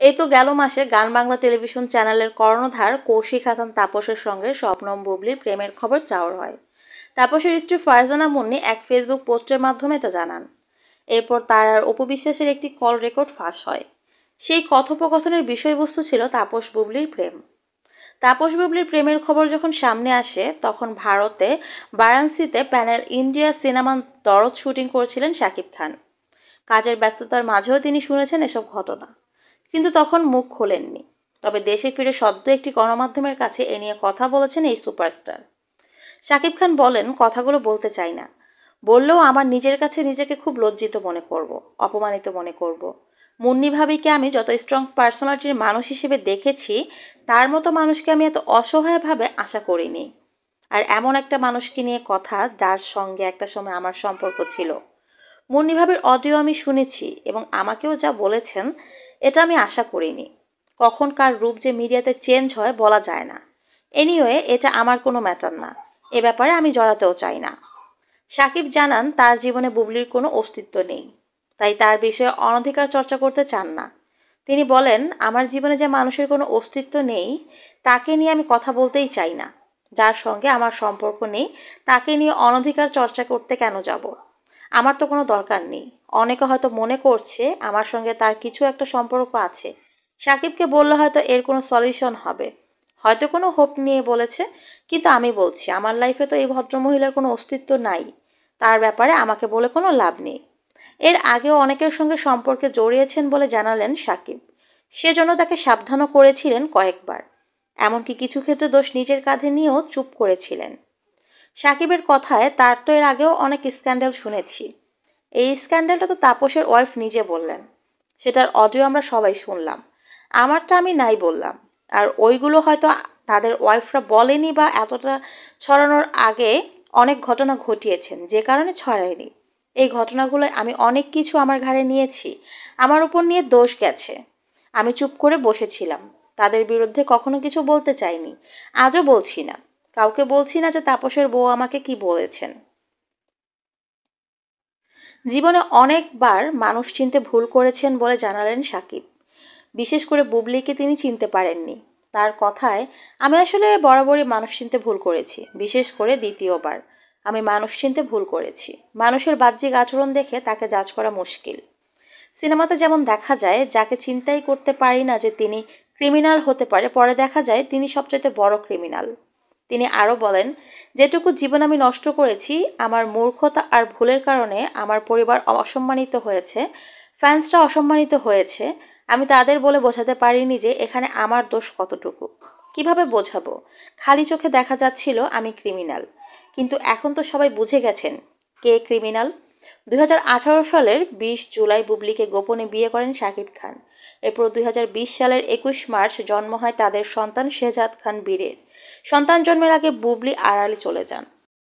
এই তো গেল মাসে গান বাংলা টেলিভিশন চ্যানেলের কর্ণধার কৌশিক হাসান তাপসের সঙ্গে শবনম বুবলির প্রেমের খবর চাউর হয়। তাপসের স্ত্রী ফারজানা মুন্নি এক ফেসবুক পোস্টের মাধ্যমে তা জানান। এরপর তার আর অপু বিশ্বাসের একটি কল রেকর্ড ফাঁস হয়। সেই কথোপকথনের বিষয়বস্তু ছিল তাপস বুবলির প্রেম। তাপস বুবলির প্রেমের খবর যখন সামনে আসে তখন ভারতে বারাণসীতে প্যানেল ইন্ডিয়া সিনেমা দরদ শুটিং করছিলেন শাকিব খান। কাজের ব্যস্ততার মাঝেও তিনি শুনেছেন এসব ঘটনা, কিন্তু তখন মুখ খোলেননি। তবে দেশে ফিরে সদ্য একটি গণমাধ্যমের কাছে এ নিয়ে কথা বলেছেন এই সুপারস্টার। শাকিব খান বলেন, কথাগুলো বলতে চাই না, বললেও আমার নিজের কাছে নিজেকে খুব লজ্জিত মনে করব, অপমানিত মনে করব। মুন্নি ভাবিকে আমি যত স্ট্রং পার্সোনালিটির মানুষ হিসেবে দেখেছি, তার মতো মানুষকে আমি এত অসহায়ভাবে আশা করিনি। আর এমন একটা মানুষকে নিয়ে কথা, যার সঙ্গে একটা সময় আমার সম্পর্ক ছিল। মুন্নি ভাবির অডিও আমি শুনেছি এবং আমাকেও যা বলেছেন, এটা আমি আশা করিনি। কখন কার রূপ যে মিডিয়াতে চেঞ্জ হয় বলা যায় না। এনিওয়ে, এটা আমার কোনো ম্যাটার না। এ ব্যাপারে আমি জড়াতেও চাই না। সাকিব জানান তার জীবনে বুবলির কোনো অস্তিত্ব নেই, তাই তার বিষয়ে অনধিকার চর্চা করতে চান না। তিনি বলেন, আমার জীবনে যে মানুষের কোনো অস্তিত্ব নেই, তাকে নিয়ে আমি কথা বলতেই চাই না। যার সঙ্গে আমার সম্পর্ক নেই, তাকে নিয়ে অনধিকার চর্চা করতে কেন যাব? আমার তো কোনো দরকার নেই। অনেকে হয়তো মনে করছে আমার সঙ্গে তার কিছু একটা সম্পর্ক আছে। সাকিবকে বললে হয়তো এর কোনো সলিউশন হবে, হয়তো কোনো হোপ নিয়ে বলেছে। কিন্তু আমি বলছি, আমার লাইফে তো এই ভদ্রমহিলার কোনো অস্তিত্ব নাই। তার ব্যাপারে আমাকে বলে কোনো লাভ নেই। এর আগেও অনেকের সঙ্গে সম্পর্কে জড়িয়েছেন বলে জানালেন সাকিব। সেজন্য তাকে সাবধানও করেছিলেন কয়েকবার। এমনকি কিছু ক্ষেত্রে দোষ নিজের কাঁধে নিয়েও চুপ করেছিলেন। সাকিবের কথায়, তার তো এর আগেও অনেক স্ক্যান্ডাল শুনেছি। এই স্ক্যান্ডালটা তো তাপসের ওয়াইফ নিজে বললেন। সেটার অডিও আমরা সবাই শুনলাম। আমারটা আমি নাই বললাম। আর ওইগুলো হয়তো তাদের ওয়াইফরা বলেনি, বা এতটা ছড়ানোর আগে অনেক ঘটনা ঘটিয়েছেন যে কারণে ছড়ায়নি। এই ঘটনাগুলো আমি অনেক কিছু আমার ঘাড়ে নিয়েছি। আমার উপর নিয়ে দোষ গেছে। আমি চুপ করে বসেছিলাম। তাদের বিরুদ্ধে কখনো কিছু বলতে চাইনি। আজও বলছি না। কাউকে বলছি না যে তাপসের বউ আমাকে কি বলেছেন। জীবনে অনেকবার মানুষ চিনতে ভুল করেছেন বলে জানালেন সাকিব। বিশেষ করে বুবলিকে তিনি চিনতে পারেননি। তার কথায়, আমি আসলে বরাবরই মানুষ চিনতে ভুল করেছি, বিশেষ করে দ্বিতীয়বার। আমি মানুষ চিনতে ভুল করেছি। মানুষের বাহ্যিক আচরণ দেখে তাকে জাজ করা মুশকিল। সিনেমাতে যেমন দেখা যায়, যাকে চিন্তাই করতে পারি না যে তিনি ক্রিমিনাল হতে পারে, পরে দেখা যায় তিনি সবচেয়ে বড় ক্রিমিনাল। তিনি আরো বলেন, যেটুকু জীবন আমি নষ্ট করেছি, আমার মূর্খতা আর ভুলের কারণে আমার পরিবার অসম্মানিত হয়েছে, ফ্যান্সরা অসম্মানিত হয়েছে। আমি তাদের বলে বোঝাতে পারিনি যে এখানে আমার দোষ কতটুকু। কিভাবে বোঝাবো? খালি চোখে দেখা যাচ্ছিল আমি ক্রিমিনাল, কিন্তু এখন তো সবাই বুঝে গেছেন কে ক্রিমিনাল। 2018 সালের 20 জুলাই বুবলিকে গোপনে বিয়ে করেন শাকিব খান। এরপর 2020 সালের 21 মার্চ জন্ম হয় তাদের সন্তান শেহজাদ খান বীরের। সন্তান জন্মের আগে বুবলি আড়ালে চলে যান।